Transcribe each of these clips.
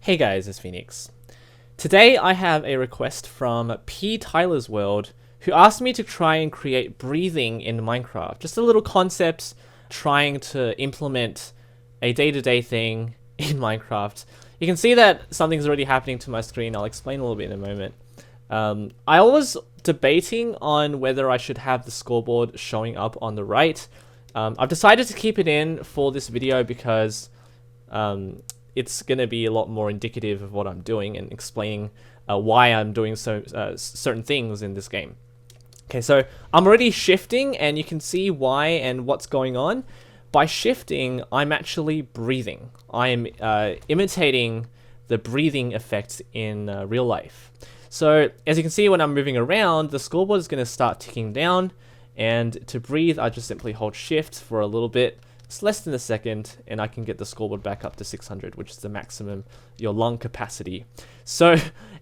Hey guys, it's Phoenix. Today I have a request from Ptylersworld who asked me to try and create breathing in Minecraft. Just a little concept trying to implement a day-to-day thing in Minecraft. You can see that something's already happening to my screen. I'll explain a little bit in a moment. I was debating on whether I should have the scoreboard showing up on the right. I've decided to keep it in for this video because it's going to be a lot more indicative of what I'm doing and explaining why I'm doing certain things in this game. Okay, so I'm already shifting and you can see why and what's going on. By shifting, I'm actually breathing. I'm imitating the breathing effects in real life. So as you can see, when I'm moving around, the scoreboard is going to start ticking down, and to breathe, I just simply hold shift for a little bit. It's less than a second, and I can get the scoreboard back up to 600, which is the maximum, your lung capacity. So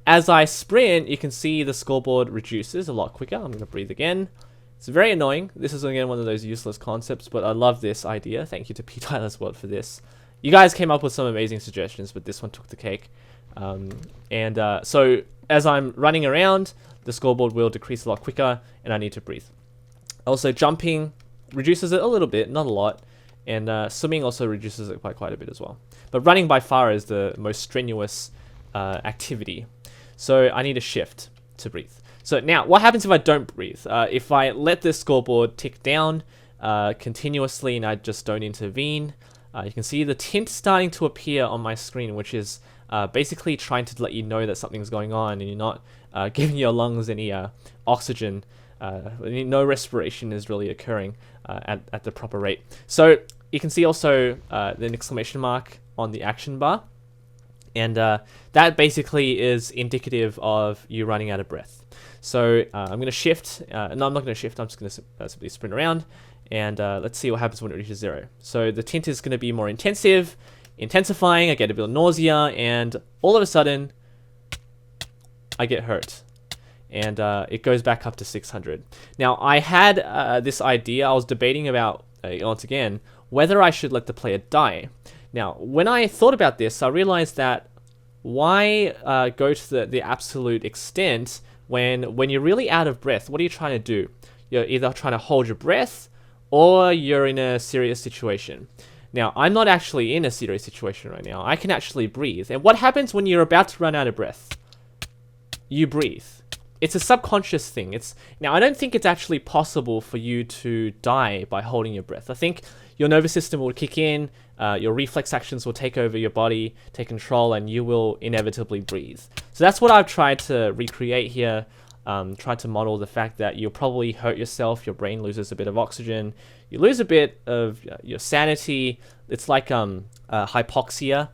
as I sprint, you can see the scoreboard reduces a lot quicker. I'm going to breathe again. It's very annoying. This is again one of those useless concepts, but I love this idea. Thank you to Ptylersworld for this. You guys came up with some amazing suggestions, but this one took the cake. So as I'm running around, the scoreboard will decrease a lot quicker, and I need to breathe. Also, jumping reduces it a little bit, not a lot. And swimming also reduces it by quite a bit as well. But running by far is the most strenuous activity. So I need a shift to breathe. So now, what happens if I don't breathe? If I let this scoreboard tick down continuously and I just don't intervene, you can see the tint starting to appear on my screen, which is basically trying to let you know that something's going on and you're not giving your lungs any oxygen. No respiration is really occurring at the proper rate. So you can see also an exclamation mark on the action bar, and that basically is indicative of you running out of breath. So I'm going to shift. No, I'm not going to shift. I'm just going to simply sprint around, and let's see what happens when it reaches 0. So the tint is going to be more intensifying. I get a bit of nausea, and all of a sudden, I get hurt. And it goes back up to 600. Now, I had this idea. I was debating about, once again, whether I should let the player die. Now, when I thought about this, I realized that why go to the absolute extent when you're really out of breath? What are you trying to do? You're either trying to hold your breath or you're in a serious situation. Now, I'm not actually in a serious situation right now. I can actually breathe. And what happens when you're about to run out of breath? You breathe. It's a subconscious thing. Now, I don't think it's actually possible for you to die by holding your breath. I think your nervous system will kick in, your reflex actions will take over your body, take control, and you will inevitably breathe. So that's what I've tried to recreate here, tried to model the fact that you'll probably hurt yourself, your brain loses a bit of oxygen, you lose a bit of your sanity. It's like hypoxia.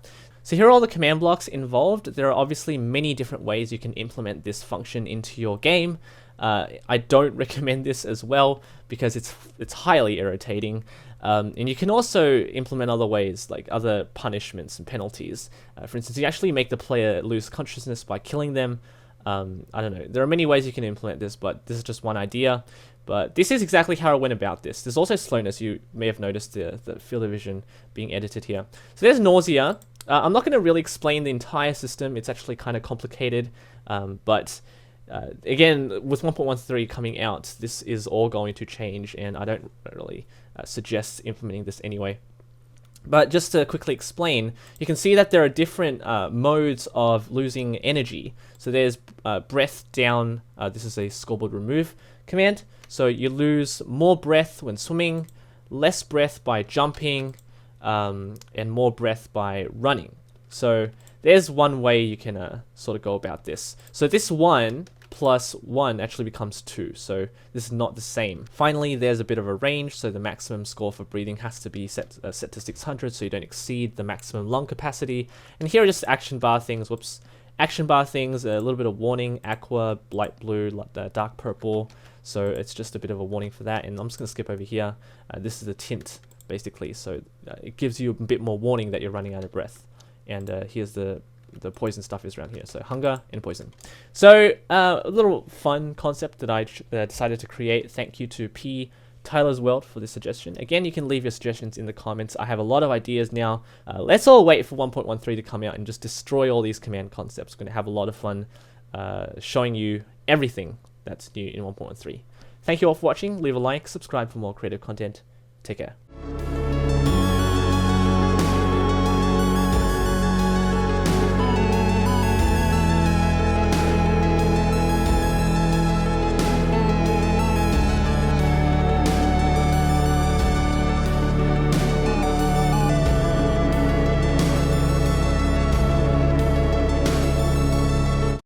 So here are all the command blocks involved. There are obviously many different ways you can implement this function into your game. I don't recommend this as well because it's highly irritating. And you can also implement other ways, like other punishments and penalties. For instance, you actually make the player lose consciousness by killing them. I don't know. There are many ways you can implement this, but this is just one idea. But this is exactly how I went about this. There's also slowness. You may have noticed the field of vision being edited here. So there's nausea. I'm not going to really explain the entire system. It's actually kind of complicated. But again, with 1.13 coming out, this is all going to change, and I don't really suggest implementing this anyway. But just to quickly explain, you can see that there are different modes of losing energy. So there's breath down. This is a scoreboard remove command. So you lose more breath when swimming, less breath by jumping, and more breath by running. So there's one way you can sort of go about this. So this 1 plus 1 actually becomes 2. So this is not the same. Finally, there's a bit of a range. So the maximum score for breathing has to be set to 600 so you don't exceed the maximum lung capacity. And here are just action bar things. Whoops. Action bar things, a little bit of warning, aqua, light blue, dark purple. So it's just a bit of a warning for that. And I'm just going to skip over here. This is the tint, basically. So it gives you a bit more warning that you're running out of breath. And here's the poison stuff is around here. So hunger and poison. So a little fun concept that I decided to create. Thank you to Ptylersworld for this suggestion. Again, you can leave your suggestions in the comments. I have a lot of ideas now. Let's all wait for 1.13 to come out and just destroy all these command concepts. We're going to have a lot of fun showing you everything that's new in 1.13. Thank you all for watching. Leave a like, subscribe for more creative content. Take care.